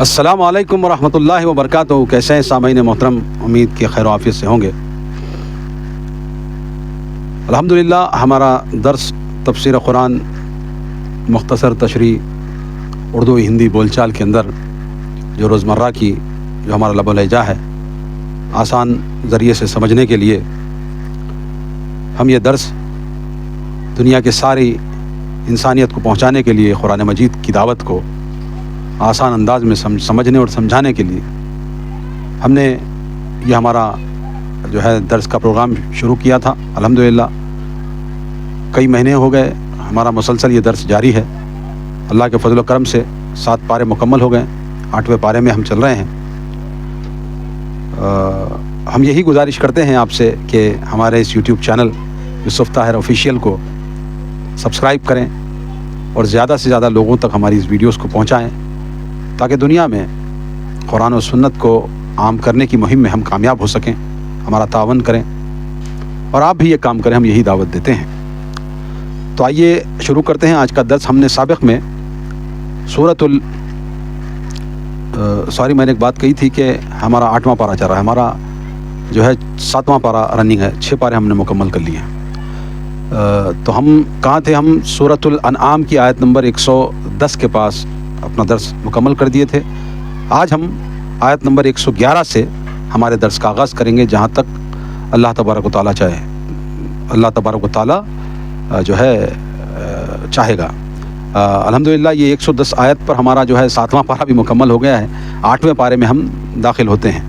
السلام علیکم ورحمۃ اللہ وبرکاتہ۔ کیسے ہیں سامعین محترم؟ امید کہ خیر و عافیت سے ہوں گے۔ الحمدللہ ہمارا درس تفسیر قرآن مختصر تشریح اردو ہندی بول چال کے اندر جو روزمرہ کی جو ہمارا لب و لہجہ ہے، آسان ذریعے سے سمجھنے کے لیے ہم یہ درس دنیا کے ساری انسانیت کو پہنچانے کے لیے قرآن مجید کی دعوت کو آسان انداز میں سمجھنے اور سمجھانے کے لیے ہم نے یہ ہمارا جو ہے درس کا پروگرام شروع کیا تھا۔ الحمدللہ کئی مہینے ہو گئے ہمارا مسلسل یہ درس جاری ہے۔ اللہ کے فضل و کرم سے 7 پارے مکمل ہو گئے، 8ویں پارے میں ہم چل رہے ہیں۔ ہم یہی گزارش کرتے ہیں آپ سے کہ ہمارے اس یوٹیوب چینل یوسف طاہر آفیشیل کو سبسکرائب کریں اور زیادہ سے زیادہ لوگوں تک ہماری اس ویڈیوز کو پہنچائیں، تاکہ دنیا میں قرآن و سنت کو عام کرنے کی مہم میں ہم کامیاب ہو سکیں، ہمارا تعاون کریں اور آپ بھی یہ کام کریں، ہم یہی دعوت دیتے ہیں۔ تو آئیے شروع کرتے ہیں آج کا درس۔ ہم نے سابق میں میں نے ایک بات کہی تھی کہ ہمارا 8واں پارہ چل رہا ہے، ہمارا جو ہے 7واں پارہ رننگ ہے، 6 پارے ہم نے مکمل کر لیے ہیں۔ تو ہم کہاں تھے؟ ہم سورۃ الانعام کی آیت نمبر 110 کے پاس اپنا درس مکمل کر دیے تھے۔ آج ہم آیت نمبر 111 سے ہمارے درس کا آغاز کریں گے، جہاں تک اللہ تبارک و تعالیٰ چاہے، اللہ تبارک و تعالیٰ جو ہے چاہے گا۔ الحمدللہ یہ 110 آیت پر ہمارا جو ہے 7واں پارہ بھی مکمل ہو گیا ہے، 8ویں پارے میں ہم داخل ہوتے ہیں۔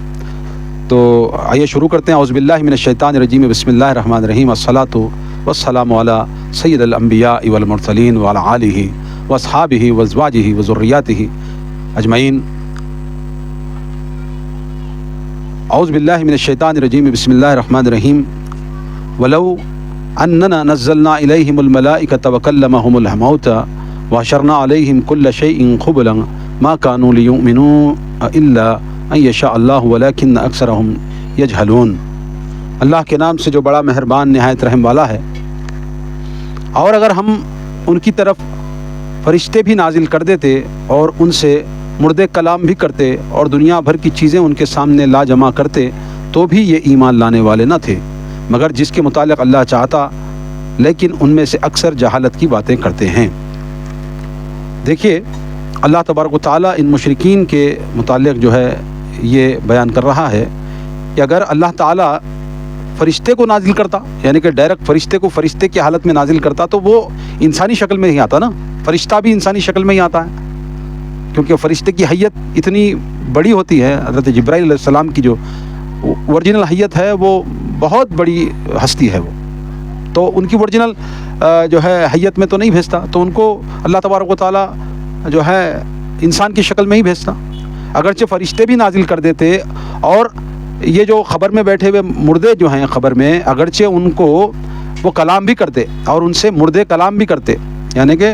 تو آئیے شروع کرتے ہیں۔ اعوذ باللہ من الشیطان الرجیم، بسم اللہ الرحمن الرحیم۔ الصلاۃ والسلام علی سید الانبیاء والمرسلین وعلی آلہ واصحابہ وازواجہ وذریاتہ اجمعین۔ اعوذ باللہ من الشیطان الرجیم، بسم اللہ الرحمن الرحیم۔ ولو اننا نزلنا الیہم الملائکۃ وکلمہم الموتی وحشرنا علیہم کل شیء قبلا ما كانوا لیؤمنوا الا ان یشاء اللہ ولکن اکثرہم یجہلون۔ اللہ کے نام سے جو بڑا مہربان نہایت رحم والا ہے۔ اور اگر ہم ان کی طرف فرشتے بھی نازل کر دیتے اور ان سے مردے کلام بھی کرتے اور دنیا بھر کی چیزیں ان کے سامنے لا جمع کرتے، تو بھی یہ ایمان لانے والے نہ تھے، مگر جس کے متعلق اللہ چاہتا، لیکن ان میں سے اکثر جہالت کی باتیں کرتے ہیں۔ دیکھیے اللہ تبارک و تعالیٰ ان مشرکین کے متعلق جو ہے یہ بیان کر رہا ہے کہ اگر اللہ تعالیٰ فرشتے کو نازل کرتا، یعنی کہ ڈائریکٹ فرشتے کو فرشتے کی حالت میں نازل کرتا، تو وہ انسانی شکل میں ہی آتا نا، فرشتہ بھی انسانی شکل میں ہی آتا ہے، کیونکہ فرشتے کی حیت اتنی بڑی ہوتی ہے۔ حضرت جبرائیل علیہ السلام کی جو اوریجنل حیت ہے وہ بہت بڑی ہستی ہے، وہ تو ان کی اوریجنل جو ہے حیت میں تو نہیں بھیجتا، تو ان کو اللہ تبارک و تعالیٰ جو ہے انسان کی شکل میں ہی بھیجتا۔ اگرچہ فرشتے بھی نازل کر دیتے اور یہ جو قبر میں بیٹھے ہوئے مردے جو ہیں قبر میں، اگرچہ ان کو وہ کلام بھی کرتے اور ان سے مردے کلام بھی کرتے، یعنی کہ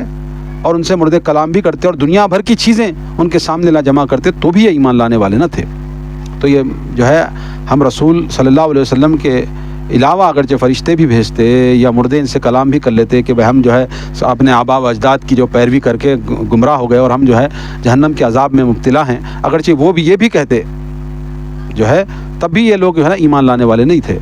اور ان سے مردے کلام بھی کرتے اور دنیا بھر کی چیزیں ان کے سامنے لا جمع کرتے، تو بھی یہ ایمان لانے والے نہ تھے۔ تو یہ جو ہے ہم رسول صلی اللہ علیہ وسلم کے علاوہ اگرچہ فرشتے بھی بھیجتے یا مردے ان سے کلام بھی کر لیتے کہ ہم جو ہے اپنے آبا و اجداد کی جو پیروی کر کے گمراہ ہو گئے اور ہم جو ہے جہنم کے عذاب میں مبتلا ہیں، اگرچہ وہ بھی یہ بھی کہتے جو ہے، تب بھی یہ لوگ جو ہے نا ایمان لانے والے نہیں تھے۔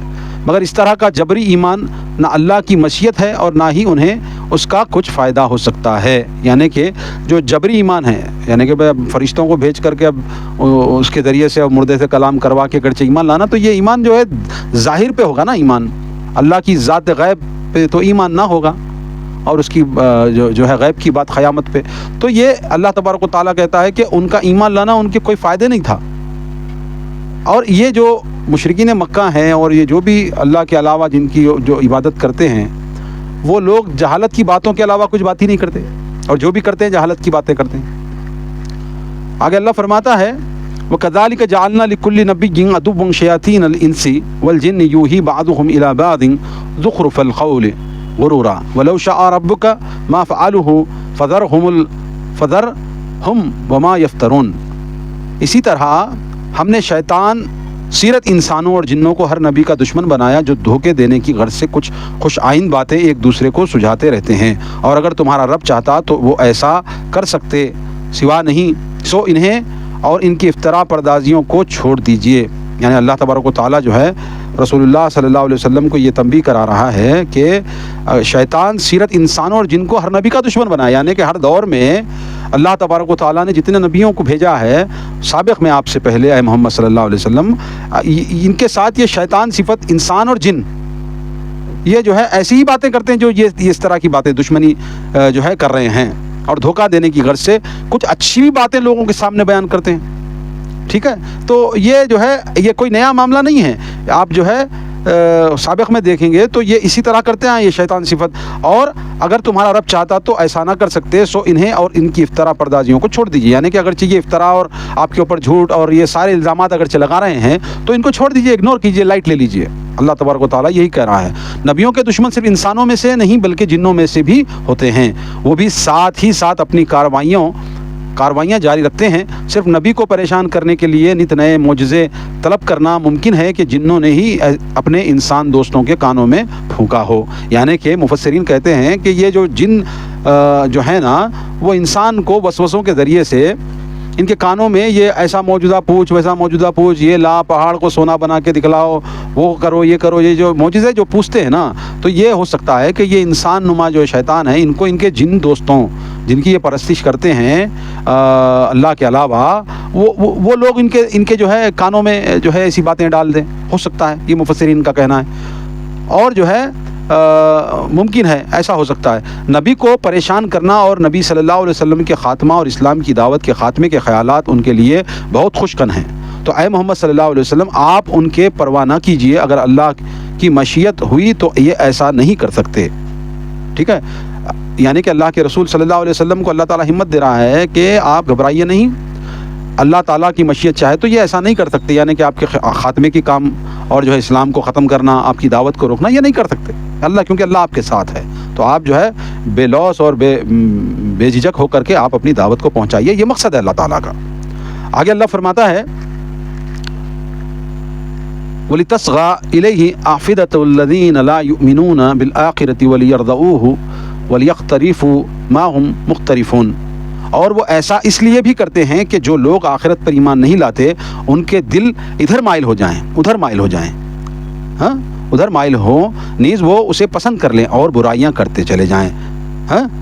مگر اس طرح کا جبری ایمان نہ اللہ کی مشیت ہے اور نہ ہی انہیں اس کا کچھ فائدہ ہو سکتا ہے۔ یعنی کہ جو جبری ایمان ہے، یعنی کہ فرشتوں کو بھیج کر کے اب اس کے ذریعے سے مردے سے کلام کروا کے اگرچہ ایمان لانا، تو یہ ایمان جو ہے ظاہر پہ ہوگا نا، ایمان اللہ کی ذات غیب پہ تو ایمان نہ ہوگا، اور اس کی جو ہے غیب کی بات قیامت پہ، تو یہ اللہ تبارک و تعالیٰ کہتا ہے کہ ان کا ایمان لانا ان کے کوئی فائدے نہیں تھا۔ اور یہ جو مشرکین مکہ ہیں اور یہ جو بھی اللہ کے علاوہ جن کی جو عبادت کرتے ہیں، وہ لوگ جہالت کی باتوں کے علاوہ کچھ بات ہی نہیں کرتے، اور جو بھی کرتے ہیں جہالت کی باتیں کرتے ہیں۔ آگے اللہ فرماتا ہے وَكَذَلِكَ جَعَلْنَا لِكُلِّ نَبِيٍّ عَدُوًّا شَيَاطِينَ الْإِنسِ وَالْجِنِّ يُوحِي بَعْضُهُمْ إِلَى بَعْضٍ زُخْرُفَ الْقَوْلِ غُرُورًا وَلَوْ شَاءَ رَبُّكَ مَا فَعَلُوهُ فَذَرْهُمْ وَمَا يَفْتَرُونَ۔ اسی طرح ہم نے شیطان سیرت انسانوں اور جنوں کو ہر نبی کا دشمن بنایا، جو دھوکے دینے کی غرض سے کچھ خوش آئند باتیں ایک دوسرے کو سجھاتے رہتے ہیں، اور اگر تمہارا رب چاہتا تو وہ ایسا کر سکتے، سوا نہیں سو انہیں اور ان کی افتراء پردازیوں کو چھوڑ دیجئے. یعنی اللہ تبارک و تعالیٰ جو ہے رسول اللہ صلی اللہ علیہ وسلم کو یہ تنبیہ کرا رہا ہے کہ شیطان سیرت انسانوں اور جن کو ہر نبی کا دشمن بنا ہے. یعنی کہ ہر دور میں اللہ تبارک و تعالیٰ نے جتنے نبیوں کو بھیجا ہے سابق میں آپ سے پہلے اے محمد صلی اللہ علیہ وسلم، ان کے ساتھ یہ شیطان صفت انسان اور جن یہ جو ہے ایسی ہی باتیں کرتے ہیں جو یہ اس طرح کی باتیں دشمنی جو ہے کر رہے ہیں، اور دھوکہ دینے کی غرض سے کچھ اچھی بھی باتیں لوگوں کے سامنے بیان کرتے ہیں. ٹھیک ہے، تو یہ جو ہے یہ کوئی نیا معاملہ نہیں ہے. آپ جو ہے سابق میں دیکھیں گے تو یہ اسی طرح کرتے ہیں یہ شیطان صفت. اور اگر تمہارا رب چاہتا تو ایسا نہ کر سکتے، سو انہیں اور ان کی افتراء پردازیوں کو چھوڑ دیجیے. یعنی کہ اگرچہ یہ افتراء اور آپ کے اوپر جھوٹ اور یہ سارے الزامات اگرچہ لگا رہے ہیں تو ان کو چھوڑ دیجیے، اگنور کیجیے، لائٹ لے لیجیے. اللہ تبارک و تعالیٰ یہی کہہ رہا ہے. نبیوں کے دشمن صرف انسانوں میں سے نہیں بلکہ جنوں میں سے بھی ہوتے ہیں، وہ بھی ساتھ ہی ساتھ اپنی کاروائیاں جاری رکھتے ہیں. صرف نبی کو پریشان کرنے کے لیے نت نئے معجزے طلب کرنا ممکن ہے کہ جنوں نے ہی اپنے انسان دوستوں کے کانوں میں پھونکا ہو. یعنی کہ مفسرین کہتے ہیں کہ یہ جو جن جو ہے نا وہ انسان کو وسوسوں کے ذریعے سے ان کے کانوں میں یہ ایسا موجودہ پوچھ ویسا موجودہ پوچھ، یہ لا پہاڑ کو سونا بنا کے دکھلاؤ، وہ کرو یہ کرو، یہ جو معجزے جو پوچھتے ہیں نا، تو یہ ہو سکتا ہے کہ یہ انسان نما جو شیطان ہے ان کو ان کے جن دوستوں جن کی یہ پرستش کرتے ہیں اللہ کے علاوہ وہ لوگ ان کے جو ہے کانوں میں جو ہے ایسی باتیں ڈال دیں. ہو سکتا ہے، یہ مفسرین کا کہنا ہے. اور جو ہے ممکن ہے ایسا ہو سکتا ہے. نبی کو پریشان کرنا اور نبی صلی اللہ علیہ وسلم کے خاتمہ اور اسلام کی دعوت کے خاتمے کے خیالات ان کے لیے بہت خوشکن ہیں. تو اے محمد صلی اللہ علیہ وسلم آپ ان کے پرواہ نہ کیجئے. اگر اللہ کی مشیت ہوئی تو یہ ایسا نہیں کر سکتے. ٹھیک ہے، یعنی کہ اللہ کے رسول صلی اللہ علیہ وسلم کو اللہ تعالیٰ ہمت دے رہا ہے کہ آپ گھبرائیے نہیں، اللہ تعالیٰ کی مشیت چاہے تو یہ ایسا نہیں کر سکتے. یعنی کہ آپ کے خاتمے کی کام اور جو ہے اسلام کو ختم کرنا، آپ کی دعوت کو روکنا، یہ نہیں کر سکتے اللہ، کیونکہ اللہ آپ کے ساتھ ہے. تو آپ جو ہے بے لوث اور بے جھجک ہو کر کے آپ اپنی دعوت کو پہنچائیے. یہ مقصد ہے اللہ تعالیٰ کا. آگے اللہ فرماتا ہے وَلِتَصْغَى إِلَيْهِ أَفْئِدَةُ الَّذِينَ لَا يُؤْمِنُونَ بِالْآخِرَةِ وَلِيَرْضَعُوهُ وَلِيَقْتَرِفُوا مَا هُمْ مُقْتَرِفُونَ. اور وہ ایسا اس لیے بھی کرتے ہیں کہ جو لوگ آخرت پر ایمان نہیں لاتے ان کے دل ادھر مائل ہو جائیں، ہاں ادھر مائل ہو، نیز وہ اسے پسند کر لیں اور برائیاں کرتے چلے جائیں،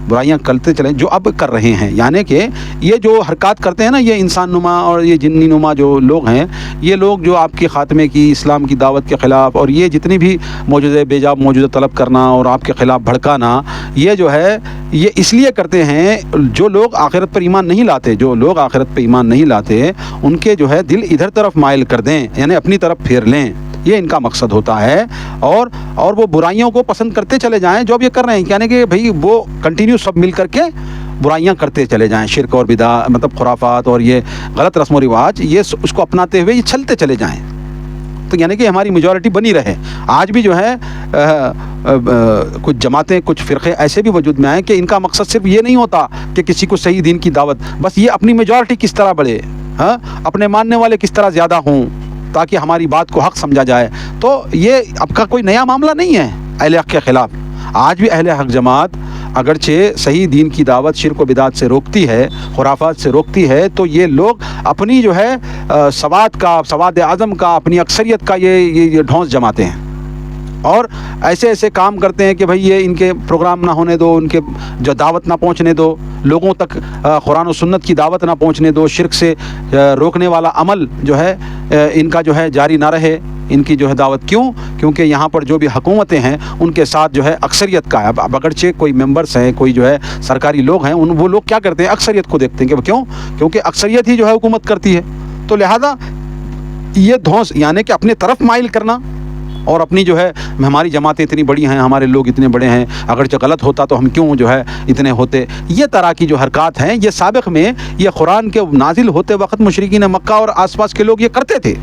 برائیاں کرتے چلیں جو اب کر رہے ہیں. یعنی کہ یہ جو حرکات کرتے ہیں نا یہ انسان نما اور یہ جنی نما جو لوگ ہیں، یہ لوگ جو آپ کے خاتمے کی اسلام کی دعوت کے خلاف اور یہ جتنی بھی موجودہ بیجا موجودہ طلب کرنا اور آپ کے خلاف بھڑکانا، یہ جو ہے یہ اس لیے کرتے ہیں جو لوگ آخرت پر ایمان نہیں لاتے. جو لوگ آخرت پر ایمان نہیں لاتے ان کے جو ہے دل ادھر طرف مائل کر دیں، یعنی اپنی طرف پھیر لیں. یہ ان کا مقصد ہوتا ہے. اور وہ برائیوں کو پسند کرتے چلے جائیں جو اب یہ کر رہے ہیں. یعنی کہ بھئی وہ کنٹینیو سب مل کر کے برائیاں کرتے چلے جائیں، شرک اور بدعت مطلب خرافات اور یہ غلط رسم و رواج، یہ اس کو اپناتے ہوئے یہ چلتے چلے جائیں. تو یعنی کہ ہماری میجورٹی بنی رہے. آج بھی جو ہے کچھ جماعتیں کچھ فرقے ایسے بھی وجود میں آئیں کہ ان کا مقصد صرف یہ نہیں ہوتا کہ کسی کو صحیح دین کی دعوت، بس یہ اپنی میجورٹی کس طرح بڑھے، اپنے ماننے والے کس طرح زیادہ ہوں تاکہ ہماری بات کو حق سمجھا جائے. تو یہ اب کا کوئی نیا معاملہ نہیں ہے اہل حق کے خلاف. آج بھی اہل حق جماعت اگرچہ صحیح دین کی دعوت شرک و بدعت سے روکتی ہے، خرافات سے روکتی ہے، تو یہ لوگ اپنی جو ہے سواد اعظم کا اپنی اکثریت کا یہ ڈھونس جماتے ہیں اور ایسے کام کرتے ہیں کہ بھئی یہ ان کے پروگرام نہ ہونے دو، ان کے جو دعوت نہ پہنچنے دو، لوگوں تک قرآن و سنت کی دعوت نہ پہنچنے دو، شرک سے روکنے والا عمل جو ہے ان کا جو ہے جاری نہ رہے، ان کی جو ہے دعوت. کیونکہ یہاں پر جو بھی حکومتیں ہیں ان کے ساتھ جو ہے اکثریت کا ہے. اب اگرچہ کوئی ممبرس ہیں، کوئی جو ہے سرکاری لوگ ہیں، وہ لوگ کیا کرتے ہیں اکثریت کو دیکھتے ہیں کہ کیونکہ اکثریت ہی جو ہے حکومت کرتی ہے. تو لہذا یہ دھونس یعنی کہ اپنے طرف مائل کرنا اور اپنی جو ہے ہماری جماعتیں اتنی بڑی ہیں، ہمارے لوگ اتنے بڑے ہیں، اگرچہ غلط ہوتا تو ہم کیوں جو ہے اتنے ہوتے. یہ طرح کی جو حرکات ہیں یہ سابق میں یہ قرآن کے نازل ہوتے وقت مشرکین مکہ اور آس پاس کے لوگ یہ کرتے تھے.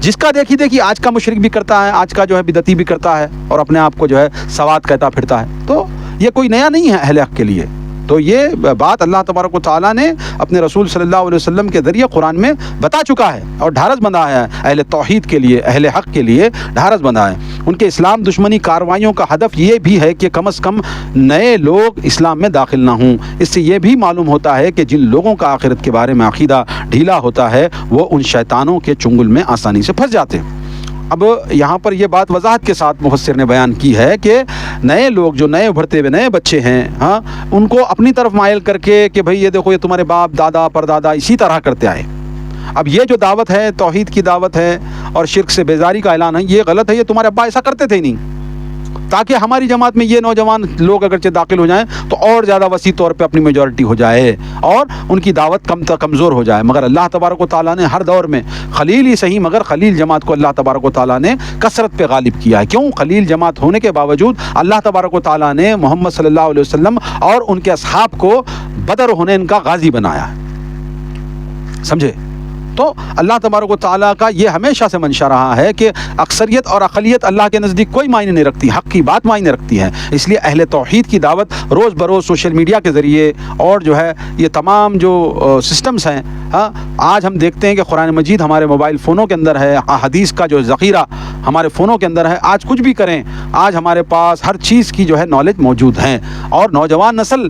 جس کا دیکھی آج کا مشرک بھی کرتا ہے، آج کا جو ہے بدعتی بھی کرتا ہے اور اپنے آپ کو جو ہے سواد کہتا پھرتا ہے. تو یہ کوئی نیا نہیں ہے اہل حق کے لیے. تو یہ بات اللہ تبارک و تعالیٰ نے اپنے رسول صلی اللہ علیہ وسلم کے ذریعے قرآن میں بتا چکا ہے اور ڈھارس بندھا ہے اہل توحید کے لیے، اہل حق کے لیے ڈھارس بندھا ہے. ان کے اسلام دشمنی کارروائیوں کا ہدف یہ بھی ہے کہ کم از کم نئے لوگ اسلام میں داخل نہ ہوں۔ اس سے یہ بھی معلوم ہوتا ہے کہ جن لوگوں کا آخرت کے بارے میں عقیدہ ڈھیلا ہوتا ہے وہ ان شیطانوں کے چنگل میں آسانی سے پھنس جاتے ہیں۔ اب یہاں پر یہ بات وضاحت کے ساتھ مفسر نے بیان کی ہے کہ نئے لوگ جو نئے ابھرتے ہوئے نئے بچے ہیں، ہاں، ان کو اپنی طرف مائل کر کے کہ بھئی یہ دیکھو یہ تمہارے باپ دادا پردادا اسی طرح کرتے آئے۔ اب یہ جو دعوت ہے توحید کی دعوت ہے اور شرک سے بیزاری کا اعلان ہے، یہ غلط ہے، یہ تمہارے ابا ایسا کرتے تھے نہیں، تاکہ ہماری جماعت میں یہ نوجوان لوگ اگرچہ داخل ہو جائیں تو اور زیادہ وسیع طور پہ اپنی میجورٹی ہو جائے اور ان کی دعوت کمزور ہو جائے۔ مگر اللہ تبارک و تعالیٰ نے ہر دور میں خلیل ہی صحیح مگر خلیل جماعت کو اللہ تبارک و تعالیٰ نے کثرت پہ غالب کیا ہے۔ کیوں؟ خلیل جماعت ہونے کے باوجود اللہ تبارک و تعالیٰ نے محمد صلی اللہ علیہ وسلم اور ان کے اصحاب کو بدر حنین کا غازی بنایا ہے، سمجھے؟ تو اللہ تبارک و تعالیٰ کا یہ ہمیشہ سے منشا رہا ہے کہ اکثریت اور اقلیت اللہ کے نزدیک کوئی معنی نہیں رکھتی، حق کی بات معنی رکھتی ہے۔ اس لیے اہل توحید کی دعوت روز بروز سوشل میڈیا کے ذریعے اور جو ہے یہ تمام جو سسٹمز ہیں، ہاں، آج ہم دیکھتے ہیں کہ قرآن مجید ہمارے موبائل فونوں کے اندر ہے، حدیث کا جو ذخیرہ ہمارے فونوں کے اندر ہے، آج کچھ بھی کریں آج ہمارے پاس ہر چیز کی جو ہے نالج موجود ہے، اور نوجوان نسل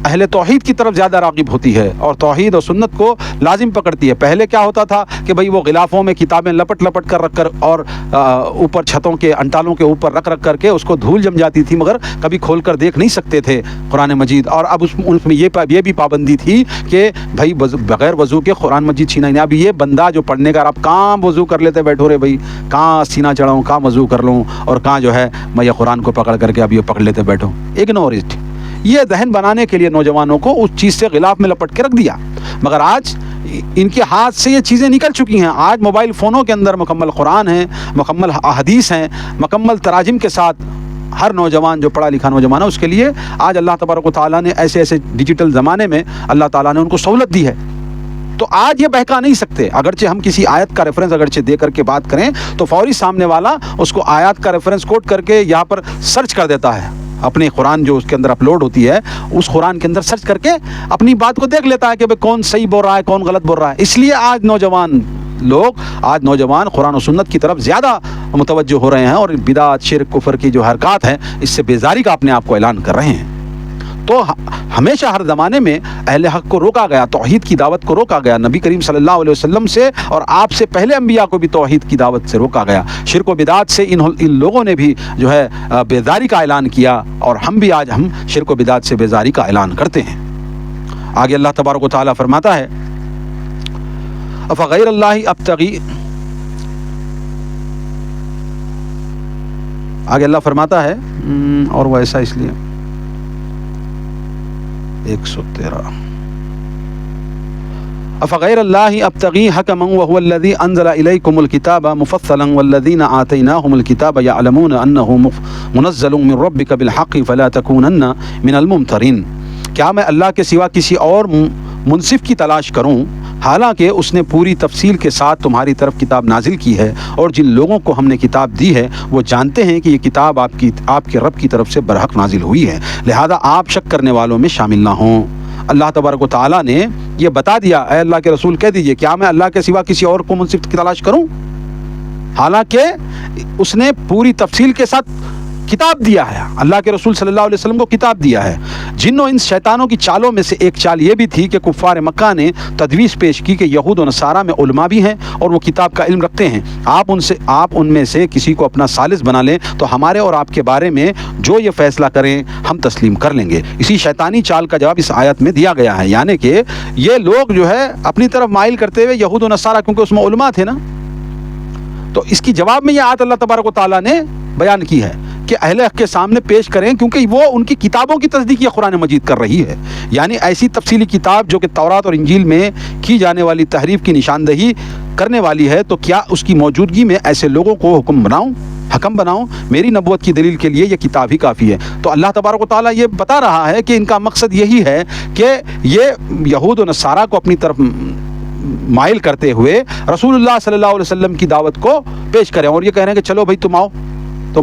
اہل توحید کی طرف زیادہ راغب ہوتی ہے اور توحید اور سنت کو لازم پکڑتی ہے۔ پہلے کیا ہوتا تھا کہ بھئی وہ غلافوں میں کتابیں لپٹ کر رکھ کر اور اوپر چھتوں کے انٹالوں کے اوپر رکھ کر کے اس کو دھول جم جاتی تھی، مگر کبھی کھول کر دیکھ نہیں سکتے تھے قرآن مجید، اور اب اس میں یہ بھی پابندی تھی کہ بھئی بغیر وضو کے قرآن مجید چھینا ہی نہیں۔ اب یہ بندہ جو پڑھنے کا اب کہاں وضو کر لیتے بیٹھو رے بھئی، کہاں سینہ چڑھاؤں، کہاں وضو کر لوں، اور کہاں جو ہے میں یہ قرآن کو پکڑ کر کے اب یہ پکڑ لیتے بیٹھو۔ اگنور اٹ، یہ ذہن بنانے کے لیے نوجوانوں کو اس چیز سے غلاف میں لپٹ کے رکھ دیا، مگر آج ان کے ہاتھ سے یہ چیزیں نکل چکی ہیں۔ آج موبائل فونوں کے اندر مکمل قرآن ہیں، مکمل احادیث ہیں، مکمل تراجم کے ساتھ ہر نوجوان جو پڑھا لکھا نوجوان ہے اس کے لیے آج اللہ تبارک و تعالیٰ نے ایسے ڈیجیٹل زمانے میں اللہ تعالیٰ نے ان کو سہولت دی ہے، تو آج یہ بہکا نہیں سکتے۔ اگرچہ ہم کسی آیت کا ریفرنس اگرچہ دے کر کے بات کریں تو فوری سامنے والا اس کو آیات کا ریفرنس کوٹ کر کے یہاں پر سرچ کر دیتا ہے، اپنے قرآن جو اس کے اندر اپلوڈ ہوتی ہے اس قرآن کے اندر سرچ کر کے اپنی بات کو دیکھ لیتا ہے کہ کون صحیح بول رہا ہے کون غلط بول رہا ہے۔ اس لیے آج نوجوان قرآن و سنت کی طرف زیادہ متوجہ ہو رہے ہیں اور بدعت شرک کفر کی جو حرکات ہیں اس سے بیزاری کا اپنے آپ کو اعلان کر رہے ہیں۔ تو ہمیشہ ہر زمانے میں اہل حق کو روکا گیا، توحید کی دعوت کو روکا گیا، نبی کریم صلی اللہ علیہ وسلم سے اور آپ سے پہلے انبیاء کو بھی توحید کی دعوت سے روکا گیا۔ شرک و بدعت سے ان لوگوں نے بھی جو ہے بیزاری کا اعلان کیا، اور ہم بھی آج ہم شرک و بدعت سے بیزاری کا اعلان کرتے ہیں۔ آگے اللہ تبارک و تعالیٰ فرماتا ہے افغیر اللہ ابتغی، آگے اللہ فرماتا ہے اور وہ ایسا اس لیے 113 افغیر اللہ ابتغی حکما وهو الذی انزل الیکم الکتاب مفصلا والذین آتیناہم الکتاب یعلمون انہ منزل من ربک بالحق فلا تکونن من الممترین۔ کیا میں اللہ کے سوا کسی اور منصف کی تلاش کروں حالانکہ اس نے پوری تفصیل کے ساتھ تمہاری طرف کتاب نازل کی ہے، اور جن لوگوں کو ہم نے کتاب دی ہے وہ جانتے ہیں کہ یہ کتاب آپ کے رب کی طرف سے برحق نازل ہوئی ہے، لہذا آپ شک کرنے والوں میں شامل نہ ہوں۔ اللہ تبارک و تعالیٰ نے یہ بتا دیا، اے اللہ کے رسول کہہ دیجئے کیا میں اللہ کے سوا کسی اور کو منصف کی تلاش کروں حالانکہ اس نے پوری تفصیل کے ساتھ کتاب دیا ہے، اللہ کے رسول صلی اللہ علیہ وسلم کو کتاب دیا ہے۔ جن و انس شیطانوں کی چالوں میں سے ایک چال یہ بھی تھی کہ کفار مکہ نے تجویز پیش کی کہ یہود و نصارہ میں علماء بھی ہیں اور وہ کتاب کا علم رکھتے ہیں، آپ ان میں سے کسی کو اپنا ثالث بنا لیں تو ہمارے اور آپ کے بارے میں جو یہ فیصلہ کریں ہم تسلیم کر لیں گے۔ اسی شیطانی چال کا جواب اس آیت میں دیا گیا ہے، یعنی کہ یہ لوگ جو ہے اپنی طرف مائل کرتے ہوئے یہود و نصارہ، کیونکہ اس میں علماء تھے نا، تو اس کی جواب میں یہ آیت اللہ تبارک و تعالیٰ نے بیان کی ہے کہ اہل حق کے سامنے پیش کریں، کیونکہ وہ ان کی کتابوں کی تصدیق یہ قرآن مجید کر رہی ہے، یعنی ایسی تفصیلی کتاب جو کہ تورات اور انجیل میں کی جانے والی تحریف کی نشاندہی کرنے والی ہے، تو کیا اس کی موجودگی میں ایسے لوگوں کو حکم بناؤں؟ میری نبوت کی دلیل کے لیے یہ کتاب ہی کافی ہے۔ تو اللہ تبارک و تعالیٰ یہ بتا رہا ہے کہ ان کا مقصد یہی ہے کہ یہ یہود و نصارہ کو اپنی طرف مائل کرتے ہوئے رسول اللہ صلی اللہ علیہ وسلم کی دعوت کو پیش کریں، اور یہ کہہ رہے ہیں کہ چلو بھائی تم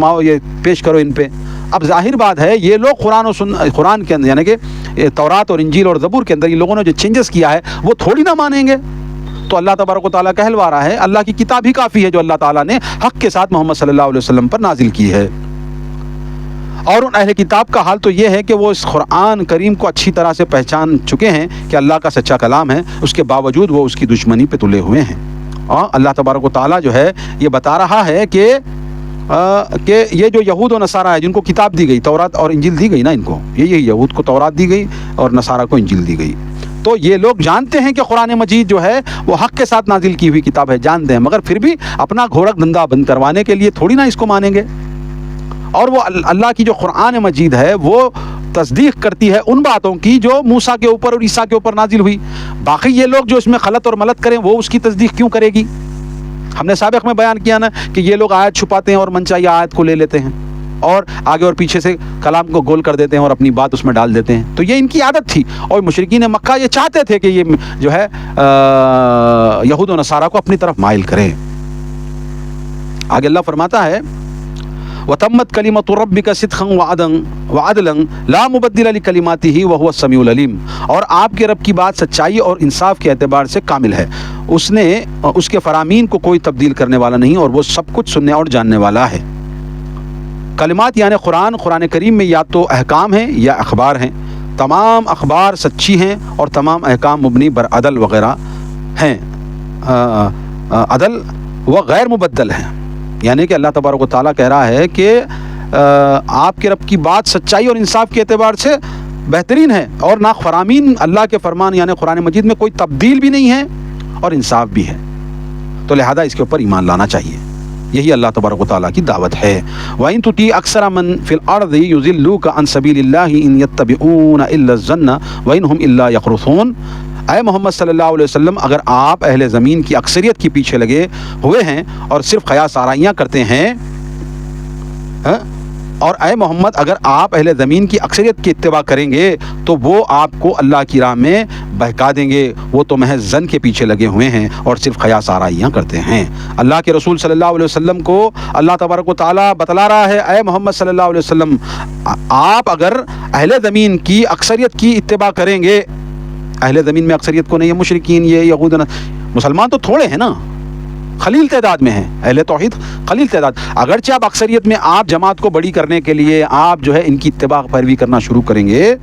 آؤ یہ پیش کرو ان پہ۔ اب ظاہر بات ہے یہ لوگ قرآن کے اندر یعنی کہ تورات اور انجیل اور زبور کے اندر یہ لوگوں نے جو چینجز کیا ہے وہ تھوڑی نہ مانیں گے، تو اللہ تبارک و تعالیٰ کہلوا رہا ہے اللہ کی کتاب ہی کافی ہے جو اللہ تعالیٰ نے حق کے ساتھ محمد صلی اللہ علیہ وسلم پر نازل کی ہے۔ اور ان اہل کتاب کا حال تو یہ ہے کہ وہ اس قرآن کریم کو اچھی طرح سے پہچان چکے ہیں کہ اللہ کا سچا کلام ہے، اس کے باوجود وہ اس کی دشمنی پہ تلے ہوئے ہیں۔ اور اللہ تبارک و تعالیٰ جو ہے یہ بتا رہا ہے کہ یہ جو یہود و نصارہ ہے جن کو کتاب دی گئی، تورات اور انجیل دی گئی نا، ان کو یہ یہود کو تورات دی گئی اور نصارہ کو انجیل دی گئی، تو یہ لوگ جانتے ہیں کہ قرآن مجید جو ہے وہ حق کے ساتھ نازل کی ہوئی کتاب ہے، جانتے ہیں، مگر پھر بھی اپنا گھوڑک دھندا بند کروانے کے لیے تھوڑی نہ اس کو مانیں گے۔ اور وہ اللہ کی جو قرآن مجید ہے وہ تصدیق کرتی ہے ان باتوں کی جو موسیٰ کے اوپر اور عیسیٰ کے اوپر نازل ہوئی، باقی یہ لوگ جو اس میں خلط اور ملط کریں وہ اس کی تصدیق کیوں کرے گی؟ ہم نے سابق میں بیان کیا نا کہ یہ لوگ آیت چھپاتے ہیں اور منچاہیے آیت کو لے لیتے ہیں اور آگے اور پیچھے سے کلام کو گول کر دیتے ہیں اور اپنی بات اس میں ڈال دیتے ہیں، تو یہ ان کی عادت تھی، اور مشرکین مکہ یہ چاہتے تھے کہ یہ جو ہے یہود و نصارہ کو اپنی طرف مائل کریں۔ آگے اللہ فرماتا ہے وَتَمَّتْ كَلِمَةُ رَبِّكَ صِدْقًا وَعَدْلًا لَا مُبَدِّلَ لِكَلِمَاتِهِ وَهُوَ السَّمِيعُ الْعَلِيمُ، اور آپ کے رب کی بات سچائی اور انصاف کے اعتبار سے کامل ہے، اس نے اس کے فرامین کو کوئی تبدیل کرنے والا نہیں، اور وہ سب کچھ سننے اور جاننے والا ہے۔ کلمات یعنی قرآن کریم میں یا تو احکام ہیں یا اخبار ہیں، تمام اخبار سچی ہیں اور تمام احکام مبنی بر عدل وغیرہ ہیں، عدل و غیر مبدل ہیں، یعنی کہ اللہ تبارک و تعالیٰ کہہ رہا ہے کہ آپ کے رب کی بات سچائی اور انصاف کے اعتبار سے بہترین ہے، اور نہ فرامین اللہ کے فرمان یعنی قرآن مجید میں کوئی تبدیل بھی نہیں ہے اور انصاف بھی ہے، تو لہذا اس کے اوپر ایمان لانا چاہیے، یہی اللہ تبارک و تعالیٰ کی دعوت ہے۔ وَإِن تُطِيعْ أَكْثَرَ مَن فِي الْأَرْضِ يُضِلُّوكَ عَن سَبِيلِ اللَّهِ إِن يَتَّبِعُونَ إِلَّا الظَّنَّ وَإِنْ هُمْ إِلَّا يَخْرُصُونَ، اے محمد صلی اللہ علیہ وسلم اگر آپ اہل زمین کی اکثریت کے پیچھے لگے ہوئے ہیں اور صرف خیاس آرائیاں کرتے ہیں، اور اے محمد اگر آپ اہل زمین کی اکثریت کی اتباع کریں گے تو وہ آپ کو اللہ کی راہ میں بہکا دیں گے، وہ تو محض زن کے پیچھے لگے ہوئے ہیں اور صرف خیاس آرائیاں کرتے ہیں۔ اللہ کے رسول صلی اللہ علیہ وسلم کو اللہ تبارک و تعالیٰ بتلا رہا ہے اے محمد صلی اللہ علیہ وسلم آپ اگر اہل زمین کی اکثریت کی اتباع کریں گے، اہل زمین میں اکثریت کو نہیں ہے، مشرکین یہ یہود، مسلمان تو تھوڑے ہیں نا، قلیل تعداد میں ہیں، اہل توحید قلیل تعداد، اگرچہ آپ اکثریت میں آپ جماعت کو بڑی کرنے کے لیے آپ جو ہے ان کی اتباع پیروی کرنا شروع کریں گے،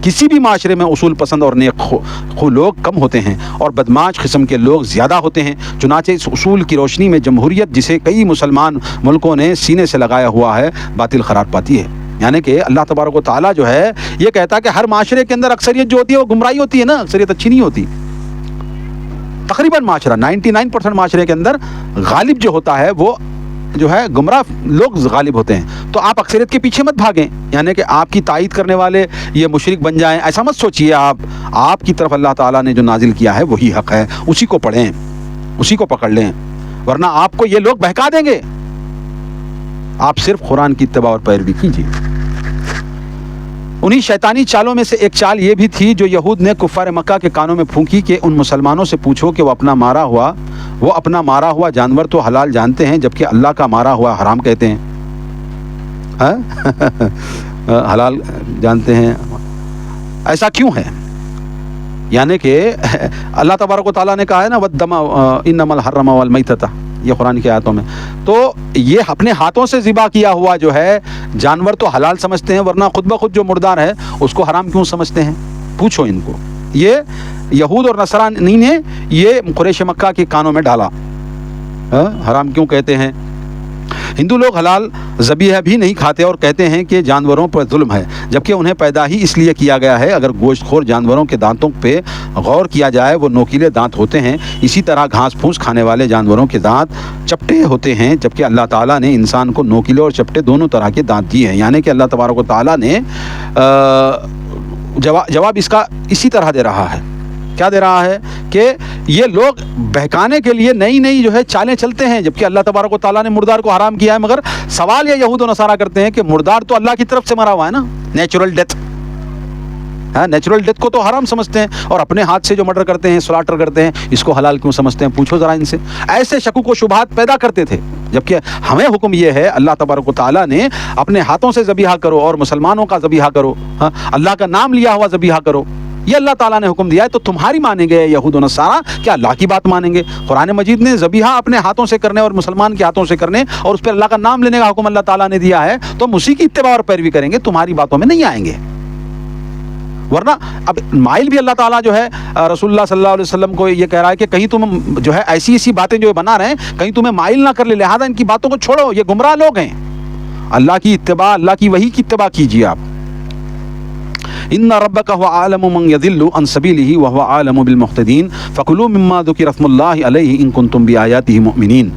کسی بھی معاشرے میں اصول پسند اور نیک خو لوگ کم ہوتے ہیں اور بدمعاش قسم کے لوگ زیادہ ہوتے ہیں، چنانچہ اس اصول کی روشنی میں جمہوریت جسے کئی مسلمان ملکوں نے سینے سے لگایا ہوا ہے باطل قرار پاتی ہے۔ یعنی کہ اللہ تبارک و تعالیٰ جو ہے یہ کہتا ہے کہ ہر معاشرے کے اندر اکثریت جو ہوتی ہے وہ گمراہی ہوتی ہے نا، اکثریت اچھی نہیں ہوتی، تقریباً معاشرہ 99% معاشرے کے اندر غالب جو ہوتا ہے وہ جو ہے گمراہ لوگ غالب ہوتے ہیں، تو آپ اکثریت کے پیچھے مت بھاگیں، یعنی کہ آپ کی تائید کرنے والے یہ مشرک بن جائیں، ایسا مت سوچئے، آپ کی طرف اللہ تعالیٰ نے جو نازل کیا ہے وہی حق ہے، اسی کو پڑھیں، اسی کو پکڑ لیں، ورنہ آپ کو یہ لوگ بہکا دیں گے، آپ صرف قرآن کی اتباع اور پیروی کیجیے۔ انہی شیطانی چالوں میں سے ایک چال یہ بھی تھی جو یہود نے کفار مکہ کے کانوں میں پھونکی کہ ان مسلمانوں سے پوچھو کہ وہ اپنا مارا ہوا جانور تو حلال جانتے ہیں جبکہ اللہ کا مارا ہوا حرام کہتے ہیں، حلال جانتے ہیں، ایسا کیوں ہے؟ یعنی کہ اللہ تبارک و تعالیٰ نے کہا ہے نا وَالدَّمَ إِنَّمَا الْحَرَّمَ وَالْمَيْتَةَ، یہ قرآن کی آیاتوں میں، تو یہ اپنے ہاتھوں سے ذبح کیا ہوا جو ہے جانور تو حلال سمجھتے ہیں، ورنہ خود بخود جو مردار ہے اس کو حرام کیوں سمجھتے ہیں؟ پوچھو ان کو، یہ یہود اور نصرانی نے یہ قریش مکہ کے کانوں میں ڈالا، حرام کیوں کہتے ہیں؟ ہندو لوگ حلال ذبیحہ بھی نہیں کھاتے اور کہتے ہیں کہ جانوروں پر ظلم ہے، جبکہ انہیں پیدا ہی اس لیے کیا گیا ہے۔ اگر گوشت خور جانوروں کے دانتوں پہ غور کیا جائے وہ نوکیلے دانت ہوتے ہیں، اسی طرح گھاس پھوس کھانے والے جانوروں کے دانت چپٹے ہوتے ہیں، جبکہ اللہ تعالیٰ نے انسان کو نوکیلے اور چپٹے دونوں طرح کے دانت دیے ہیں۔ یعنی کہ اللہ تبارک و تعالیٰ نے جواب اس کا اسی طرح دے رہا ہے، کیا دے رہا ہے کہ یہ لوگ بہکانے کے لیے نئی جو ہے چالیں چلتے ہیں، جبکہ اللہ تبارک و تعالیٰ نے مردار کو حرام کیا ہے، مگر سوال یہ یہود و نصارہ کرتے ہیں کہ مردار تو اللہ کی طرف سے مرا ہوا ہے نا، نیچرل ڈیتھ، نیچرل ڈیتھ کو تو حرام سمجھتے ہیں اور اپنے ہاتھ سے جو مرڈر کرتے ہیں، سلاٹر کرتے ہیں، اس کو حلال کیوں سمجھتے ہیں؟ پوچھو ذرا ان سے، ایسے شکوک و شبہات پیدا کرتے تھے، جبکہ ہمیں حکم یہ ہے اللہ تبارک و تعالیٰ نے اپنے ہاتھوں سے ذبیحہ کرو اور مسلمانوں کا ذبیحہ کرو، اللہ کا نام لیا ہوا ذبیحہ کرو، یہ اللہ تعالیٰ نے حکم دیا ہے، تو تمہاری مانیں گے یہود و نصارہ، کیا اللہ کی بات مانیں گے؟ قرآن مجید نے ذبیحہ اپنے ہاتھوں سے کرنے اور مسلمان کے ہاتھوں سے کرنے اور اس پہ اللہ کا نام لینے کا حکم اللہ تعالیٰ نے دیا ہے، تو ہم اسی کی اتباع اور پیروی کریں گے، تمہاری باتوں میں نہیں آئیں گے۔ ورنہ اب مائل بھی اللہ تعالیٰ جو ہے رسول اللہ صلی اللہ علیہ وسلم کو یہ کہہ رہا ہے کہ کہیں تم جو ہے ایسی باتیں جو بنا رہے ہیں کہیں تمہیں مائل نہ کر لے، لہذا ان کی باتوں کو چھوڑو، یہ گمراہ لوگ ہیں۔ اللہ کی اتباع، اللہ کی وحی کی اتباع کیجیے آپ۔ ان ربک هو اعلم من يضل عن سبيله وهو اعلم بالمهتدين فكلوا مما ذكر اسم الله عليه ان كنتم بآياته مؤمنين۔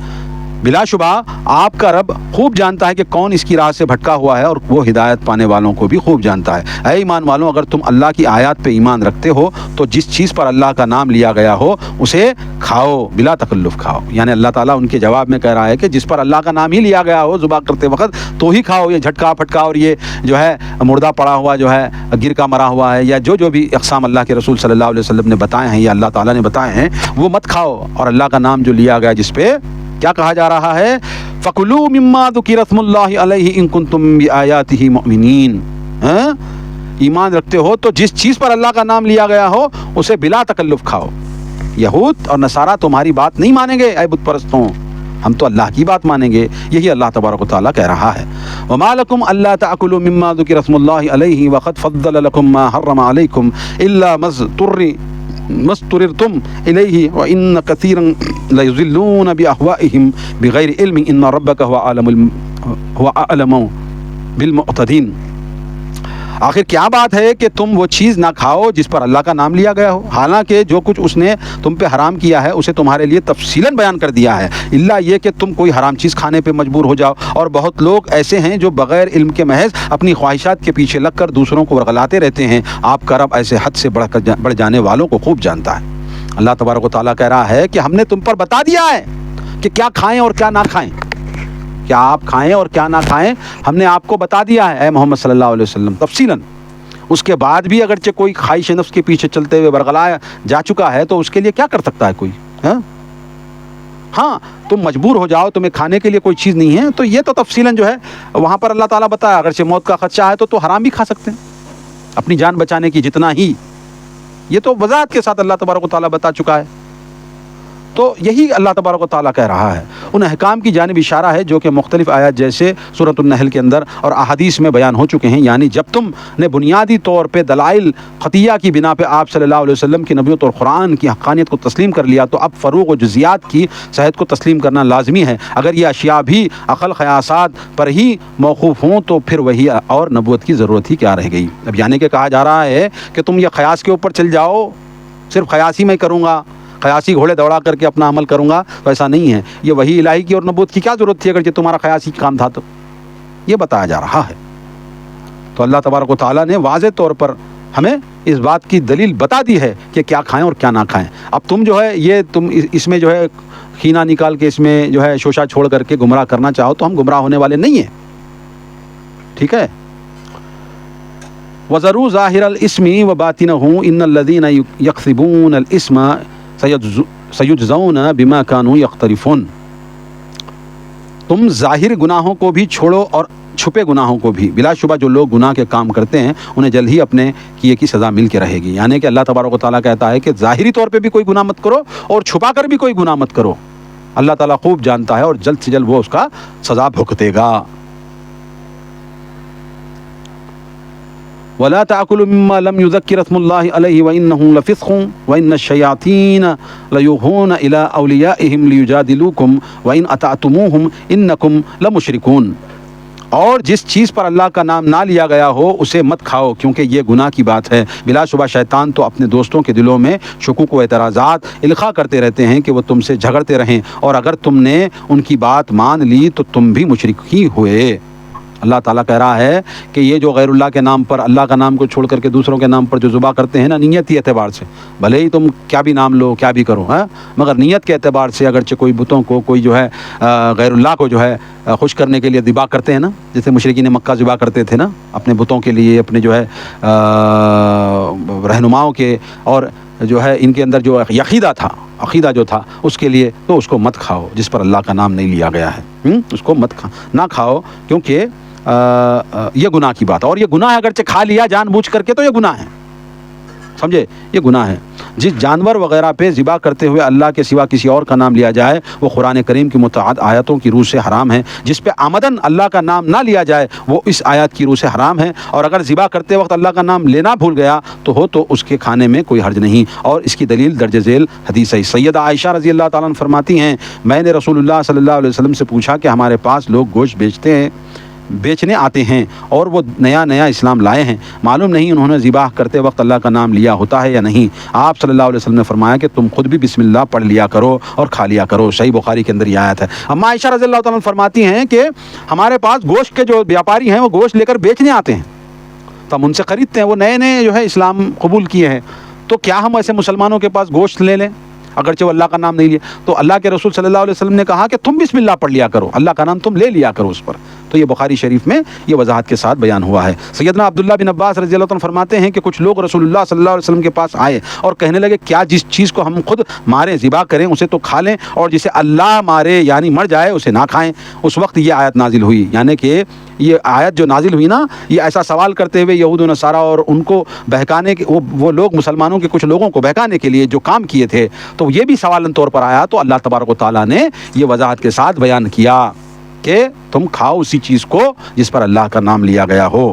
بلا شبہ آپ کا رب خوب جانتا ہے کہ کون اس کی راہ سے بھٹکا ہوا ہے، اور وہ ہدایت پانے والوں کو بھی خوب جانتا ہے۔ اے ایمان والوں، اگر تم اللہ کی آیات پہ ایمان رکھتے ہو تو جس چیز پر اللہ کا نام لیا گیا ہو اسے کھاؤ، بلا تکلف کھاؤ۔ یعنی اللہ تعالیٰ ان کے جواب میں کہہ رہا ہے کہ جس پر اللہ کا نام ہی لیا گیا ہو ذبح کرتے وقت تو ہی کھاؤ۔ یہ جھٹکا پھٹکا اور یہ جو ہے مردہ پڑا ہوا جو ہے گر کا مرا ہوا ہے، یا جو بھی اقسام اللہ کے رسول صلی اللہ علیہ وسلم نے بتائے ہیں یا اللہ تعالیٰ نے بتائے ہیں وہ مت کھاؤ، اور اللہ کا نام جو لیا گیا جس پہ کیا کہا جا رہا ہے، فَكُلُوا مِمَّا ذُكِرَ اسْمُ اللَّهِ عَلَيْهِ إِن كُنتُم بِآيَاتِهِ مُؤْمِنِينَ۔ ایمان رکھتے ہو تو جس چیز پر اللہ کا نام لیا گیا ہو اسے بلا تکلف کھاؤ۔ یہود اور نصارہ تمہاری بات نہیں مانیں گے، اے بت پرستوں، ہم تو اللہ کی بات مانیں گے، یہی اللہ تبارک و تعالیٰ کہہ رہا ہے۔ وَمَا لَكُمْ أَلَّا تَأْكُلُوا مِمَّا ذُكِرَ اسْمُ اللَّهِ عَلَيْهِ وَقَدْ فَضَّلَ لَكُم مَّا حَرَّمَ عَلَيْكُمْ إِلَّا مَا اضْطُرِرْتُمْ إِلَيْهِ وَإِنَّ كَثِيرًا لَيُضِلُّونَ بِأَهْوَائِهِمْ بِغَيْرِ عِلْمٍ إِنَّ رَبَّكَ هُوَ أَعْلَمُ بِالْمُعْتَدِينَ۔ آخر کیا بات ہے کہ تم وہ چیز نہ کھاؤ جس پر اللہ کا نام لیا گیا ہو، حالانکہ جو کچھ اس نے تم پہ حرام کیا ہے اسے تمہارے لیے تفصیلاً بیان کر دیا ہے، الا یہ کہ تم کوئی حرام چیز کھانے پہ مجبور ہو جاؤ۔ اور بہت لوگ ایسے ہیں جو بغیر علم کے محض اپنی خواہشات کے پیچھے لگ کر دوسروں کو ورغلاتے رہتے ہیں۔ آپ کا رب ایسے حد سے بڑھ جانے والوں کو خوب جانتا ہے۔ اللہ تبارک و تعالیٰ کہہ رہا ہے کہ ہم نے تم پر بتا دیا ہے کہ کیا کھائیں اور کیا نہ کھائیں، کیا آپ کھائیں اور کیا نہ کھائیں، ہم نے آپ کو بتا دیا ہے اے محمد صلی اللہ علیہ وسلم تفصیلاً۔ اس کے بعد بھی اگرچہ کوئی خواہش نفس کے پیچھے چلتے ہوئے برگلایا جا چکا ہے تو اس کے لیے کیا کر سکتا ہے کوئی؟ ہاں تم مجبور ہو جاؤ، تمہیں کھانے کے لیے کوئی چیز نہیں ہے تو یہ تو تفصیلاً جو ہے وہاں پر اللہ تعالیٰ بتایا، اگرچہ موت کا خدشہ ہے تو حرام بھی کھا سکتے ہیں اپنی جان بچانے کی جتنا ہی، یہ تو وضاحت کے ساتھ اللہ تبارک و تعالیٰ بتا چکا ہے۔ تو یہی اللہ تبارک و تعالیٰ کہہ رہا ہے، ان احکام کی جانب اشارہ ہے جو کہ مختلف آیات جیسے سورۃ النحل کے اندر اور احادیث میں بیان ہو چکے ہیں۔ یعنی جب تم نے بنیادی طور پہ دلائل قطعیہ کی بنا پہ آپ صلی اللہ علیہ وسلم کی نبوت اور قرآن کی حقانیت کو تسلیم کر لیا تو اب فروغ و جزیات کی صحت کو تسلیم کرنا لازمی ہے۔ اگر یہ اشیاء بھی عقل قیاسات پر ہی موقوف ہوں تو پھر وہی اور نبوت کی ضرورت ہی کیا رہ گئی۔ اب یعنی کہ کہا جا رہا ہے کہ تم یہ قیاس کے اوپر چل جاؤ، صرف قیاسی میں کروں گا، قیاسی گھوڑے دوڑا کر کے اپنا عمل کروں گا، تو ایسا نہیں ہے۔ یہ وحی الہی کی اور نبوت کی کیا ضرورت تھی اگر یہ تمہارا قیاسی کام تھا؟ تو یہ بتایا جا رہا ہے۔ تو اللہ تبارک و تعالیٰ نے واضح طور پر ہمیں اس بات کی دلیل بتا دی ہے کہ کیا کھائیں اور کیا نہ کھائیں۔ اب تم جو ہے یہ تم اس میں جو ہے کھینا نکال کے اس میں جو ہے شوشہ چھوڑ کر کے گمراہ کرنا چاہو تو ہم گمراہ ہونے والے نہیں ہیں، ٹھیک ہے۔ وَذَرُوا ظَاهِرَ الْإِثْمِ وَبَاطِنَهُ إِنَّ الَّذِينَ يَكْسِبُونَ الْإِثْمَ سَيُجْزَوْنَ بِمَا كَانُوا يَقْتَرِفُونَ۔ تم ظاہر گناہوں کو بھی چھوڑو اور چھپے گناہوں کو بھی، بلا شبہ جو لوگ گناہ کے کام کرتے ہیں انہیں جلد ہی اپنے کیے کی سزا مل کے رہے گی۔ یعنی کہ اللہ تبارک و تعالیٰ کہتا ہے کہ ظاہری طور پہ بھی کوئی گناہ مت کرو اور چھپا کر بھی کوئی گناہ مت کرو، اللہ تعالیٰ خوب جانتا ہے اور جلد سے جلد وہ اس کا سزا بھگتے گا۔ وَلَا تَأْكُلُوا مِمَّا لَمْ يُذَكِّرْ اسْمُ اللَّهِ عَلَيْهِ وَإِنَّهُ لَفِسْقٌ وَإِنَّ الشَّيَاطِينَ لَيُوحُونَ إِلَىٰ أَوْلِيَائِهِمْ لِيُجَادِلُوكُمْ وَإِنْ أَطَعْتُمُوهُمْ إِنَّكُمْ لَمُشْرِكُونَ۔ اور جس چیز پر اللہ کا نام نہ لیا گیا ہو اسے مت کھاؤ کیونکہ یہ گناہ کی بات ہے۔ بلا شبہ شیطان تو اپنے دوستوں کے دلوں میں شکوک و اعتراضات القاء کرتے رہتے ہیں کہ وہ تم سے جھگڑتے رہیں، اور اگر تم نے ان کی بات مان لی تو تم بھی مشرک ہی ہوئے۔ اللہ تعالیٰ کہہ رہا ہے کہ یہ جو غیر اللہ کے نام پر اللہ کا نام کو چھوڑ کر کے دوسروں کے نام پر جو ذبح کرتے ہیں نا، نیتی اعتبار سے بھلے ہی تم کیا بھی نام لو کیا بھی کرو، مگر نیت کے اعتبار سے اگرچہ کوئی بتوں کو کوئی جو ہے غیر اللہ کو جو ہے خوش کرنے کے لیے ذبح کرتے ہیں نا، جیسے مشرکین مکہ ذبح کرتے تھے نا اپنے بتوں کے لیے، اپنے جو ہے رہنماؤں کے، اور جو ہے ان کے اندر جو عقیدہ جو تھا اس کے لیے، تو اس کو مت کھاؤ جس پر اللہ کا نام نہیں لیا گیا ہے، اس کو نہ کھاؤ کیونکہ یہ گناہ کی بات ہے۔ اور یہ گناہ اگرچہ کھا لیا جان بوجھ کر کے تو یہ گناہ ہے، سمجھے؟ یہ گناہ ہے۔ جس جانور وغیرہ پہ ذبح کرتے ہوئے اللہ کے سوا کسی اور کا نام لیا جائے وہ قرآن کریم کی متعدد آیتوں کی روح سے حرام ہے۔ جس پہ آمدن اللہ کا نام نہ لیا جائے وہ اس آیت کی روح سے حرام ہے، اور اگر ذبح کرتے وقت اللہ کا نام لینا بھول گیا تو اس کے کھانے میں کوئی حرج نہیں۔ اور اس کی دلیل درج ذیل حدیث ہے۔ سیدہ عائشہ رضی اللہ تعالیٰ عنہ فرماتی ہیں میں نے رسول اللہ صلی اللہ علیہ وسلم سے پوچھا کہ ہمارے پاس لوگ گوشت بیچنے آتے ہیں اور وہ نیا اسلام لائے ہیں، معلوم نہیں انہوں نے ذبح کرتے وقت اللہ کا نام لیا ہوتا ہے یا نہیں۔ آپ صلی اللہ علیہ وسلم نے فرمایا کہ تم خود بھی بسم اللہ پڑھ لیا کرو اور کھا لیا کرو۔ صحیح بخاری کے اندر یہ آیت ہے۔ اما عائشہ رضی اللہ تعالیٰ عنہ فرماتی ہیں کہ ہمارے پاس گوشت کے جو بیاپاری ہیں وہ گوشت لے کر بیچنے آتے ہیں تو ہم ان سے خریدتے ہیں، وہ نئے جو ہے اسلام قبول کیے ہیں، تو کیا ہم ایسے مسلمانوں کے پاس گوشت لے لیں اگرچہ وہ اللہ کا نام نہیں لیا؟ تو اللہ کے رسول صلی اللہ علیہ وسلم نے کہا کہ تم بسم اللہ پڑھ لیا کرو، اللہ کا نام تم لے لیا کرو اس پر۔ تو یہ بخاری شریف میں یہ وضاحت کے ساتھ بیان ہوا ہے۔ سیدنا عبداللہ بن عباس رضی اللہ عنہ فرماتے ہیں کہ کچھ لوگ رسول اللہ صلی اللہ علیہ وسلم کے پاس آئے اور کہنے لگے کیا جس چیز کو ہم خود ماریں ذبح کریں اسے تو کھا لیں اور جسے اللہ مارے یعنی مر جائے اسے نہ کھائیں؟ اس وقت یہ آیت نازل ہوئی، یعنی کہ یہ آیت جو نازل ہوئی نا، یہ ایسا سوال کرتے ہوئے یہود و نصارہ اور ان کو بہکانے کے وہ لوگ مسلمانوں کے کچھ لوگوں کو بہکانے کے لیے جو کام کیے تھے، تو یہ بھی سوالن طور پر آیا، تو اللہ تبارک و تعالیٰ نے یہ وضاحت کے ساتھ بیان کیا کہ تم کھاؤ اسی چیز کو جس پر اللہ کا نام لیا گیا ہو۔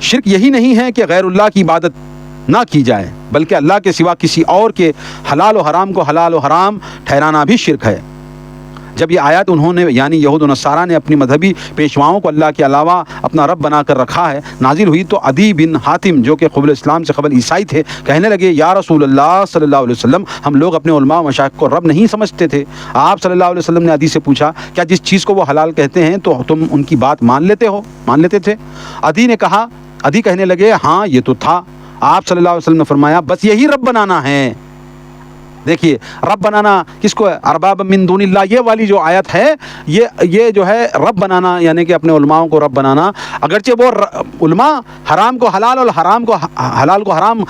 شرک یہی نہیں ہے کہ غیر اللہ کی عبادت نہ کی جائے، بلکہ اللہ کے سوا کسی اور کے حلال و حرام کو حلال و حرام ٹھہرانا بھی شرک ہے۔ جب یہ آیت انہوں نے یعنی یہود و نصارہ نے اپنی مذہبی پیشواؤں کو اللہ کے علاوہ اپنا رب بنا کر رکھا ہے نازل ہوئی، تو عدی بن حاتم جو کہ قبل اسلام سے قبل عیسائی تھے کہنے لگے یا رسول اللہ صلی اللہ علیہ وسلم ہم لوگ اپنے علماء و مشائخ کو رب نہیں سمجھتے تھے۔ آپ صلی اللہ علیہ وسلم نے عدی سے پوچھا کیا جس چیز کو وہ حلال کہتے ہیں تو تم ان کی بات مان لیتے تھے؟ عدی کہنے لگے ہاں یہ تو تھا۔ آپ صلی اللہ علیہ وسلم نے فرمایا بس یہی رب بنانا ہے۔ دیکھیے رب بنانا کس کو ہے؟ ارباب من دون اللہ، یہ والی جو آیت ہے یہ جو ہے رب بنانا یعنی کہ اپنے علماء کو رب بنانا، اگرچہ وہ علماء حرام کو حلال اور حلال کو حرام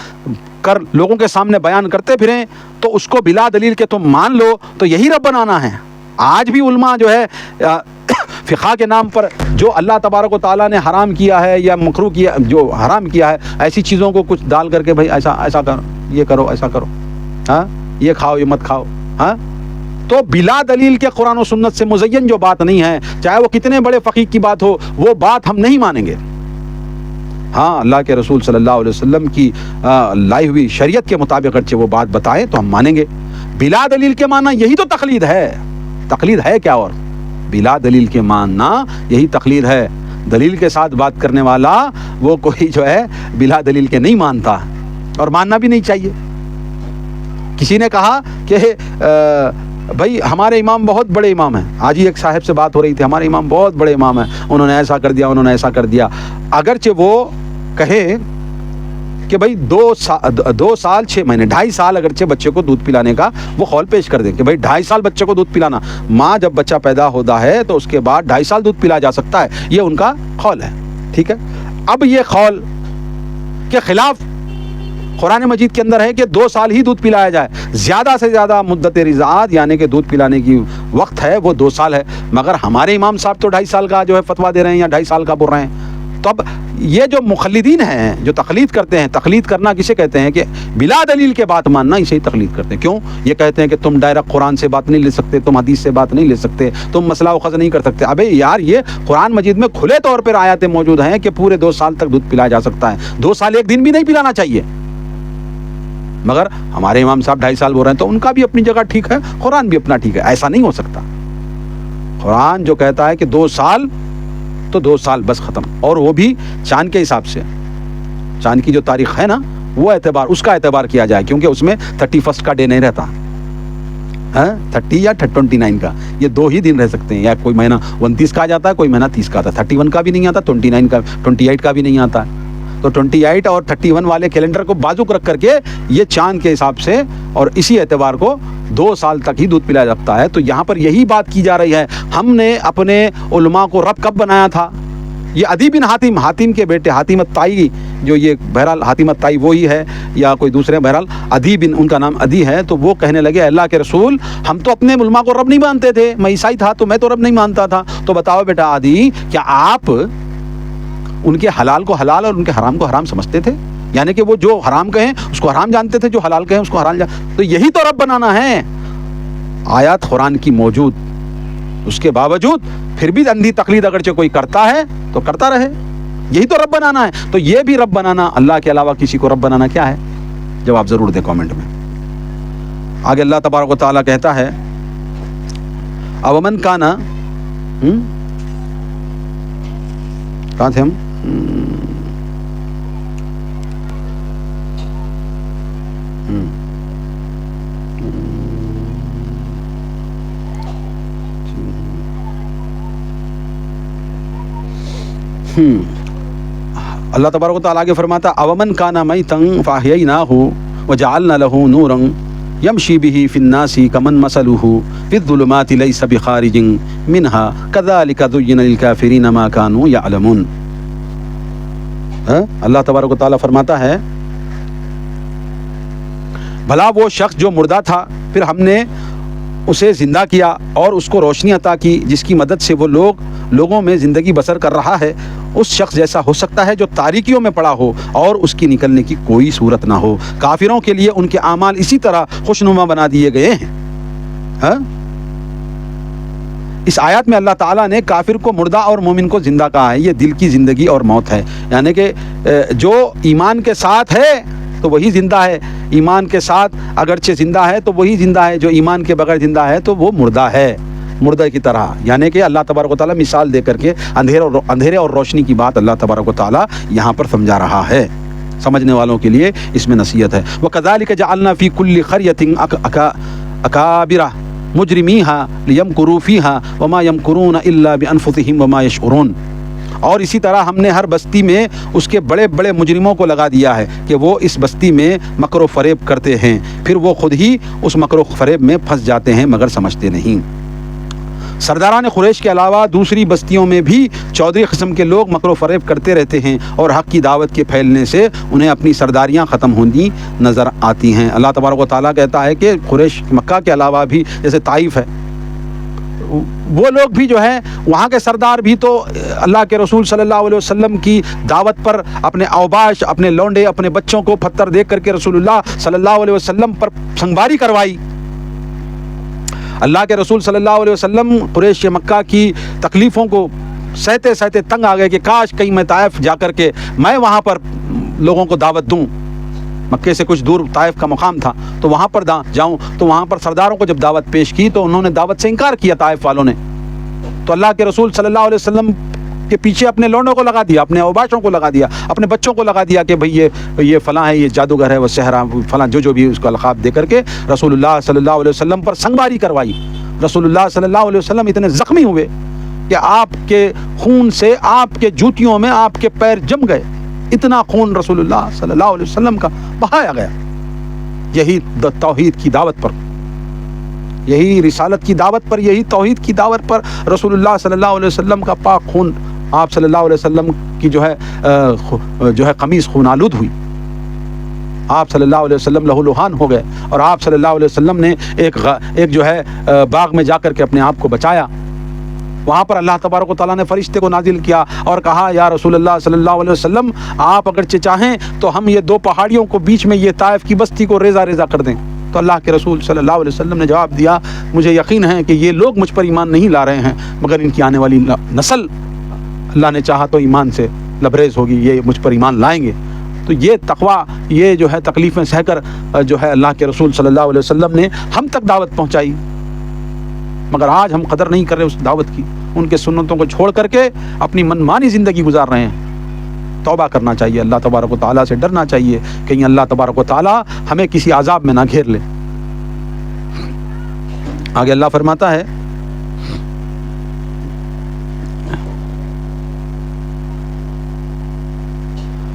کر لوگوں کے سامنے بیان کرتے پھریں تو اس کو بلا دلیل کہ تم مان لو تو یہی رب بنانا ہے۔ آج بھی علماء جو ہے فقہ کے نام پر جو اللہ تبارک و تعالیٰ نے حرام کیا ہے یا مکروہ کیا جو حرام کیا ہے ایسی چیزوں کو کچھ ڈال کر کے بھائی ایسا کرو، یہ کرو، ایسا کرو، ہاں یہ کھاؤ یہ مت کھاؤ، ہاں تو بلا دلیل کے قرآن و سنت سے مزین جو بات نہیں ہے، چاہے وہ کتنے بڑے فقیہ کی بات ہو، وہ بات ہم نہیں مانیں گے۔ ہاں اللہ کے رسول صلی اللہ علیہ وسلم کی لائی ہوئی شریعت کے مطابق اگرچہ وہ بات بتائیں تو ہم مانیں گے۔ بلا دلیل کے ماننا یہی تو تقلید ہے۔ تقلید ہے کیا؟ اور بلا دلیل کے ماننا یہی تقلید ہے۔ دلیل کے ساتھ بات کرنے والا وہ کوئی جو ہے بلا دلیل کے نہیں مانتا، اور ماننا بھی نہیں چاہیے۔ کسی نے کہا کہ بھائی ہمارے امام بہت بڑے امام ہیں، آج ہی ایک صاحب سے بات ہو رہی تھی، ہمارے امام بہت بڑے امام ہیں، انہوں نے ایسا کر دیا، انہوں نے ایسا کر دیا۔ اگرچہ وہ کہے کہ بھائی 2 سال 6 مہینے 2.5 سال اگرچہ بچے کو دودھ پلانے کا وہ قول پیش کر دیں کہ بھائی 2.5 سال بچے کو دودھ پلانا، ماں جب بچہ پیدا ہوتا ہے تو اس کے بعد 2.5 سال دودھ پلایا جا سکتا ہے، یہ ان کا قول ہے، ٹھیک ہے۔ اب یہ قول کے خلاف قرآن مجید کے اندر ہے کہ 2 سال ہی دودھ پلایا جائے، زیادہ سے زیادہ مدت رضاعت یعنی کہ دودھ پلانے کی وقت ہے وہ 2 سال ہے، مگر ہمارے امام صاحب تو 2.5 سال کا جو ہے فتویٰ دے رہے ہیں یا 2.5 سال کا بول رہے ہیں۔ تو اب یہ جو مخلدین ہیں جو تقلید کرتے ہیں، تقلید کرنا کسے کہتے ہیں کہ بلا دلیل کے بات ماننا، اسے ہی تقلید کرتے ہیں۔ کیوں؟ یہ کہتے ہیں کہ تم ڈائریکٹ قرآن سے بات نہیں لے سکتے، تم حدیث سے بات نہیں لے سکتے، تم مسئلہ اخذ نہیں کر سکتے۔ ابے یار یہ قرآن مجید میں کھلے طور پر آیاتیں موجود ہیں کہ پورے 2 سال تک دودھ پلایا جا سکتا ہے، 2 سال 1 دن بھی نہیں پلانا چاہیے، مگر ہمارے امام صاحب 2.5 سال بول رہے ہیں تو ان کا بھی اپنی جگہ ٹھیک ہے، قرآن بھی اپنا ٹھیک ہے۔ ایسا نہیں ہو سکتا۔ قرآن جو کہتا ہے کہ 2 سال تو 2 سال بس ختم، اور وہ بھی چاند کے حساب سے، چاند کی جو تاریخ ہے نا وہ اس کا اعتبار کیا جائے، کیونکہ اس میں 31 کا ڈے نہیں رہتا، 30 یا 29 کا، یہ 2 ہی دن رہ سکتے ہیں، یا کوئی مہینہ 29 کا آ جاتا ہے، کوئی مہینہ 30 کا آتا ہے، 31 کا بھی نہیں آتا، 29 کا 28 کا بھی نہیں آتا ہے۔ تو 28 اور 31 والے کیلنڈر کو بازو رکھ کر کے یہ چاند کے حساب سے اور اسی اعتبار کو 2 سال تک ہی دودھ پلایا جاتا ہے۔ تو یہاں پر یہی بات کی جا رہی ہے، ہم نے اپنے علماء کو رب کب بنایا تھا؟ یہ عدی بن حاتم کے بیٹے حاتم الطائی، جو یہ بہرحال حاتم الطائی وہی ہے یا کوئی دوسرے، بہرحال عدی بن ان کا نام عدی ہے، تو وہ کہنے لگے اللہ کے رسول ہم تو اپنے علماء کو رب نہیں مانتے تھے، میں عیسائی تھا تو میں تو رب نہیں مانتا تھا، تو بتاؤ بیٹا عدی کیا آپ ان کے حلال کو حلال اور ان کے حرام کو حرام سمجھتے تھے؟ یعنی کہ وہ جو حرام کہیں اس کو حرام جانتے تھے، جو حلال کہیں اس کو حلال تو یہی تو رب بنانا ہے۔ آیات قرآن کی موجود، اس کے باوجود پھر بھی اندھی تقلید اگرچہ کوئی کرتا ہے تو کرتا رہے، یہی تو رب بنانا ہے۔ تو یہ بھی رب بنانا، اللہ کے علاوہ کسی کو رب بنانا کیا ہے؟ جواب ضرور دیں کامنٹ میں۔ آگے اللہ تبارک و تعالیٰ کہتا ہے اومن کانا، کہاں تھے ہم؟ اللہ تبارک و تعالیٰ آگے فرماتا اومن کانا میتن فاحییناہ وجعلنا لہ نورا یمشی بہ فی الناس کمن مثلہ فی الظلمات لیس بخارج منہا کذالک زین للکافرین ما کانوا یعلمون۔ اللہ تبارک و تعالیٰ فرماتا ہے بھلا وہ شخص جو مردہ تھا پھر ہم نے اسے زندہ کیا اور اس کو روشنی عطا کی جس کی مدد سے وہ لوگوں میں زندگی بسر کر رہا ہے، اس شخص جیسا ہو سکتا ہے جو تاریکیوں میں پڑا ہو اور اس کی نکلنے کی کوئی صورت نہ ہو۔ کافروں کے لیے ان کے اعمال اسی طرح خوشنما بنا دیے گئے ہیں۔ اس آیات میں اللہ تعالیٰ نے کافر کو مردہ اور مومن کو زندہ کہا ہے۔ یہ دل کی زندگی اور موت ہے، یعنی کہ جو ایمان کے ساتھ ہے تو وہی زندہ ہے، ایمان کے ساتھ اگرچہ زندہ ہے تو وہی زندہ ہے، جو ایمان کے بغیر زندہ ہے تو وہ مردہ ہے، مردہ کی طرح۔ یعنی کہ اللہ تبارک و تعالیٰ مثال دے کر کے اندھیرے اور روشنی کی بات اللہ تبارک و تعالیٰ یہاں پر سمجھا رہا ہے، سمجھنے والوں کے لیے اس میں نصیحت ہے۔ وَكَذَلِكَ جَعَلْنَا فِي كُلِّ قَرْيَةٍ أَكَابِرَ مُجْرِمِيهَا لِيَمْكُرُوا فِيهَا وَمَا يَمْكُرُونَ إِلَّا بِأَنفُسِهِمْ وَمَا يَشْعُرُونَ۔ اور اسی طرح ہم نے ہر بستی میں اس کے بڑے بڑے مجرموں کو لگا دیا ہے کہ وہ اس بستی میں مکر و فریب کرتے ہیں، پھر وہ خود ہی اس مکر و فریب میں پھنس جاتے ہیں مگر سمجھتے نہیں۔ سرداران قریش کے علاوہ دوسری بستیوں میں بھی چودھری قسم کے لوگ مکر و فریب کرتے رہتے ہیں اور حق کی دعوت کے پھیلنے سے انہیں اپنی سرداریاں ختم ہوتی نظر آتی ہیں۔ اللہ تبارک و تعالیٰ کہتا ہے کہ قریش مکہ کے علاوہ بھی جیسے طائف ہے، وہ لوگ بھی جو ہے وہاں کے سردار بھی تو اللہ کے رسول صلی اللہ علیہ وسلم کی دعوت پر اپنے اوباش، اپنے لونڈے، اپنے بچوں کو پتھر دے کر کے رسول اللہ صلی اللہ علیہ وسلم پر سنگباری کروائی۔ اللہ کے رسول صلی اللہ علیہ وسلم قریش مکہ کی تکلیفوں کو سہتے سہتے تنگ آ گئے کہ کاش کہیں میں طائف جا کر کے میں وہاں پر لوگوں کو دعوت دوں۔ مکے سے کچھ دور طائف کا مقام تھا تو وہاں پر جاؤں، تو وہاں پر سرداروں کو جب دعوت پیش کی تو انہوں نے دعوت سے انکار کیا طائف والوں نے۔ تو اللہ کے رسول صلی اللہ علیہ وسلم کے پیچھے اپنے لونڈوں کو لگا دیا، اپنے اوباشوں کو لگا دیا، اپنے بچوں کو لگا دیا کہ بھئی یہ فلاں ہے، یہ جادوگر ہے، وہ سحرا فلاں جو بھی اس کو القاب دے کر کے رسول اللہ صلی اللہ علیہ وسلم پر سنگباری کروائی۔ رسول اللہ صلی اللہ علیہ وسلم اتنے زخمی ہوئے کہ آپ کے خون سے آپ کے جوتیوں میں آپ کے پیر جم گئے، اتنا خون رسول اللہ صلی اللہ علیہ وسلم کا بہایا گیا۔ یہی توحید کی دعوت پر، یہی رسالت کی دعوت پر، یہی توحید کی دعوت پر رسول اللہ صلی اللہ علیہ وسلم کا پاک خون، آپ صلی اللہ علیہ وسلم کی جو ہے قمیص خون آلود ہوئی، آپ صلی اللہ علیہ وسلم لہو لہان ہو گئے، اور آپ صلی اللہ علیہ وسلم نے ایک جو ہے باغ میں جا کر کے اپنے آپ کو بچایا۔ وہاں پر اللہ تبارک و تعالیٰ نے فرشتے کو نازل کیا اور کہا یا رسول اللہ صلی اللہ علیہ وسلم آپ اگرچہ چاہیں تو ہم یہ دو پہاڑیوں کو بیچ میں یہ طائف کی بستی کو ریزہ ریزہ کر دیں۔ تو اللہ کے رسول صلی اللہ علیہ وسلم نے جواب دیا مجھے یقین ہے کہ یہ لوگ مجھ پر ایمان نہیں لا رہے ہیں مگر ان کی آنے والی نسل اللہ نے چاہا تو ایمان سے لبریز ہوگی، یہ مجھ پر ایمان لائیں گے۔ تو یہ تقویٰ، یہ جو ہے تکلیفیں سہ کر جو ہے اللہ کے رسول صلی اللہ علیہ وسلم نے ہم تک دعوت پہنچائی، مگر آج ہم قدر نہیں کر رہے اس دعوت کی، ان کے سنتوں کو چھوڑ کر کے اپنی منمانی زندگی گزار رہے ہیں۔ توبہ کرنا چاہیے، اللہ تبارک و تعالیٰ سے ڈرنا چاہیے، کہیں اللہ تبارک و تعالیٰ ہمیں کسی عذاب میں نہ گھیر لے۔ آگے اللہ فرماتا ہے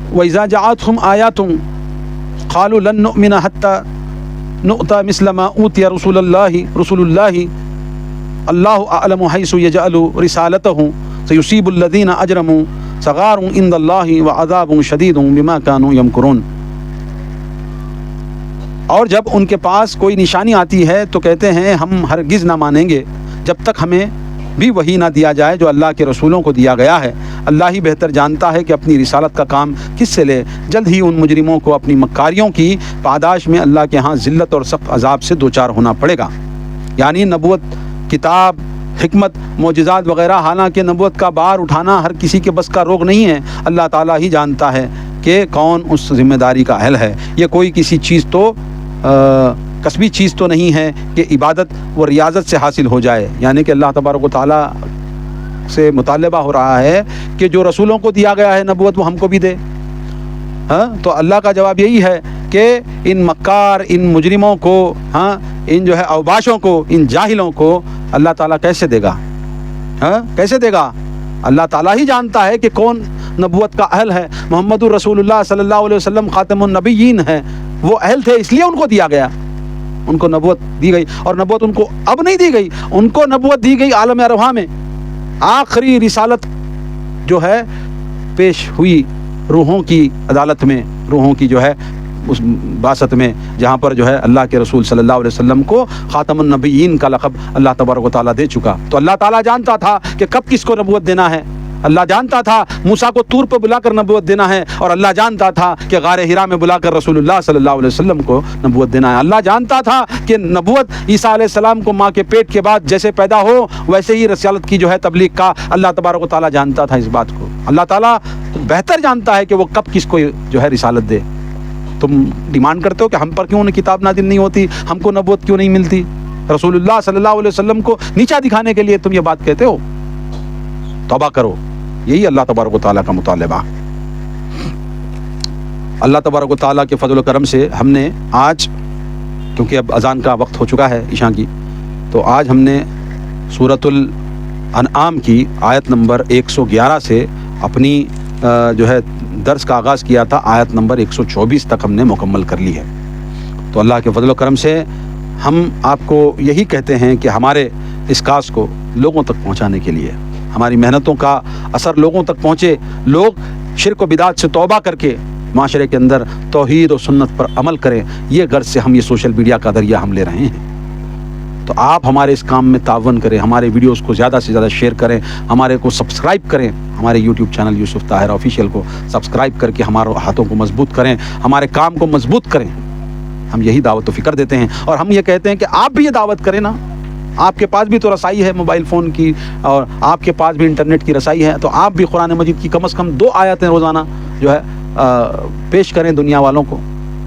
وَإِذَا جَاءَتْهُمْ آيَاتٌ قَالُوا لَن نُؤْمِنَ حَتَّى نُؤْتَى مِثْلَ مَا أُوتِيَ رُسُولُ اللَّهِ اللَّهُ أَعْلَمُ حَيْثُ يَجْعَلُ رِسَالَتَهُ سَيُصِيبُ الَّذِينَ أَجْرَمُوا صَغَارٌ عِندَ اللَّهِ وَعَذَابٌ شَدِيدٌ بِمَا كَانُوا يَمْكُرُونَ۔ اور جب ان کے پاس کوئی نشانی آتی ہے تو کہتے ہیں ہم ہرگز نہ مانیں گے جب تک ہمیں بھی وحی نہ دیا جائے جو اللہ کے رسولوں کو دیا گیا ہے، اللہ ہی بہتر جانتا ہے کہ اپنی رسالت کا کام کس سے لے۔ جلد ہی ان مجرموں کو اپنی مکاریوں کی پاداش میں اللہ کے ہاں ذلت اور سخت عذاب سے دوچار ہونا پڑے گا۔ یعنی نبوت، کتاب، حکمت، معجزات وغیرہ، حالانکہ نبوت کا بار اٹھانا ہر کسی کے بس کا روگ نہیں ہے۔ اللہ تعالیٰ ہی جانتا ہے کہ کون اس ذمہ داری کا اہل ہے۔ یہ کوئی کسی چیز تو کسبی چیز تو نہیں ہے کہ عبادت و ریاضت سے حاصل ہو جائے، یعنی کہ اللہ تبارک و تعالیٰ سے مطالبہ ہو رہا ہے کہ جو رسولوں کو دیا گیا ہے نبوت وہ ہم کو بھی دے۔ تو اللہ کا جواب یہی ہے کہ ان مکار، ان مجرموں کو، ان جو ہے اوباشوں کو، ان جاہلوں کو اللہ تعالیٰ کیسے دے گا؟ کیسے دے گا؟ اللہ تعالیٰ ہی جانتا ہے کہ کون نبوت کا اہل ہے۔ محمد الرسول اللہ صلی اللہ علیہ وسلم خاتم النبیین ہیں، وہ اہل تھے اس لیے ان کو دیا گیا، ان کو نبوت دی گئی۔ اور نبوت ان کو اب نہیں دی گئی، ان کو نبوت دی گئی عالم ارواح میں۔ آخری رسالت جو ہے پیش ہوئی روحوں کی عدالت میں، روحوں کی جو ہے اس باسط میں، جہاں پر جو ہے اللہ کے رسول صلی اللہ علیہ وسلم کو خاتم النبیین کا لقب اللہ تبارک و تعالیٰ دے چکا۔ تو اللہ تعالیٰ جانتا تھا کہ کب کس کو نبوت دینا ہے۔ اللہ جانتا تھا موسیٰ کو طور پہ بلا کر نبوت دینا ہے، اور اللہ جانتا تھا کہ غار حرا میں بلا کر رسول اللہ صلی اللہ علیہ وسلم کو نبوت دینا ہے۔ اللہ جانتا تھا کہ نبوت عیسیٰ علیہ السلام کو ماں کے پیٹ کے بعد جیسے پیدا ہو ویسے ہی رسالت کی جو ہے تبلیغ کا اللہ تبارک و تعالیٰ جانتا تھا اس بات کو۔ اللہ تعالیٰ بہتر جانتا ہے کہ وہ کب کس کو جو ہے رسالت دے۔ تم ڈیمانڈ کرتے ہو کہ ہم پر کیوں کتاب نازل نہیں ہوتی، ہم کو نبوت کیوں نہیں ملتی؟ رسول اللہ صلی اللہ علیہ وسلم کو نیچا دکھانے کے لیے تم یہ بات کہتے ہو۔ توبہ کرو، یہی اللہ تبارک و تعالیٰ کا مطالبہ۔ اللہ تبارک و تعالیٰ کے فضل و کرم سے ہم نے آج، کیونکہ اب اذان کا وقت ہو چکا ہے عشاء کی، تو آج ہم نے سورۃ الانعام کی آیت نمبر 111 سے اپنی جو ہے درس کا آغاز کیا تھا۔ آیت نمبر 124 تک ہم نے مکمل کر لی ہے۔ تو اللہ کے فضل و کرم سے ہم آپ کو یہی کہتے ہیں کہ ہمارے اس کاز کو لوگوں تک پہنچانے کے لیے، ہماری محنتوں کا اثر لوگوں تک پہنچے، لوگ شرک و بدعت سے توبہ کر کے معاشرے کے اندر توحید و سنت پر عمل کریں، یہ غرض سے ہم یہ سوشل میڈیا کا ذریعہ ہم لے رہے ہیں۔ تو آپ ہمارے اس کام میں تعاون کریں، ہمارے ویڈیوز کو زیادہ سے زیادہ شیئر کریں، ہمارے کو سبسکرائب کریں، ہمارے یوٹیوب چینل یوسف طاہر آفیشیل کو سبسکرائب کر کے ہمارے ہاتھوں کو مضبوط کریں، ہمارے کام کو مضبوط کریں۔ ہم یہی دعوت و فکر دیتے ہیں، اور ہم یہ کہتے ہیں کہ آپ بھی یہ دعوت کریں نا۔ آپ کے پاس بھی تو رسائی ہے موبائل فون کی، اور آپ کے پاس بھی انٹرنیٹ کی رسائی ہے، تو آپ بھی قرآن مجید کی کم از کم 2 آیتیں روزانہ جو ہے پیش کریں دنیا والوں کو۔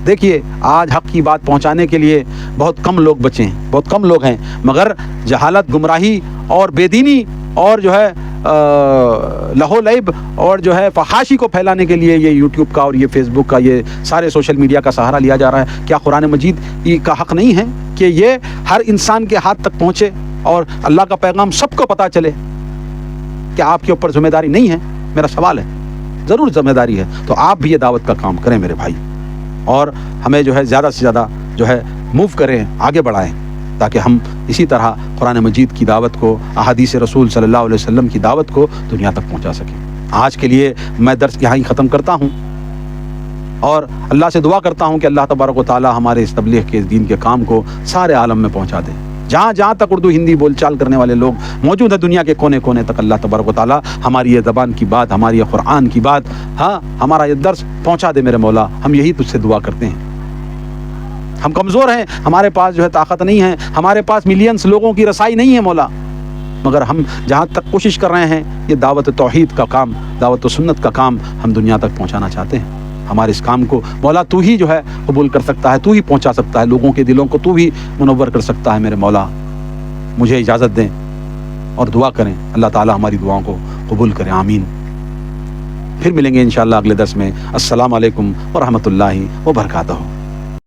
دیکھیے آج حق کی بات پہنچانے کے لیے بہت کم لوگ بچے ہیں، بہت کم لوگ ہیں، مگر جہالت، گمراہی اور بے دینی اور جو ہے لہو لعب اور جو ہے فحاشی کو پھیلانے کے لیے یہ یوٹیوب کا اور یہ فیس بک کا، یہ سارے سوشل میڈیا کا سہارا لیا جا رہا ہے۔ کیا قرآن مجید کا حق نہیں ہے کہ یہ ہر انسان کے ہاتھ تک پہنچے اور اللہ کا پیغام سب کو پتہ چلے؟ کیا آپ کے اوپر ذمہ داری نہیں ہے؟ میرا سوال ہے۔ ضرور ذمہ داری ہے، تو آپ بھی یہ دعوت کا کام کریں میرے بھائی، اور ہمیں جو ہے زیادہ سے زیادہ جو ہے موو کریں، آگے بڑھائیں، تاکہ ہم اسی طرح قرآن مجید کی دعوت کو، احادیث رسول صلی اللہ علیہ وسلم کی دعوت کو دنیا تک پہنچا سکیں۔ آج کے لیے میں درس یہاں ہی ختم کرتا ہوں، اور اللہ سے دعا کرتا ہوں کہ اللہ تبارک و تعالی ہمارے اس تبلیغ کے، اس دین کے کام کو سارے عالم میں پہنچا دے۔ جہاں جہاں تک اردو ہندی بول چال کرنے والے لوگ موجود ہیں دنیا کے کونے کونے تک، اللہ تبارک و تعالی ہماری یہ زبان کی بات، ہماری یہ قرآن کی بات، ہمارا یہ درس پہنچا دے میرے مولا۔ ہم یہی تجھ سے دعا کرتے ہیں۔ ہم کمزور ہیں، ہمارے پاس جو ہے طاقت نہیں ہے، ہمارے پاس ملینز لوگوں کی رسائی نہیں ہے مولا، مگر ہم جہاں تک کوشش کر رہے ہیں یہ دعوت توحید کا کام، دعوت و سنت کا کام ہم دنیا تک پہنچانا چاہتے ہیں۔ ہمارے اس کام کو مولا تو ہی جو ہے قبول کر سکتا ہے، تو ہی پہنچا سکتا ہے، لوگوں کے دلوں کو تو ہی منور کر سکتا ہے میرے مولا۔ مجھے اجازت دیں اور دعا کریں، اللہ تعالی ہماری دعاؤں کو قبول کریں، آمین۔ پھر ملیں گے انشاءاللہ اگلے درس میں۔ السلام علیکم ورحمۃ اللہ وبرکاتہ۔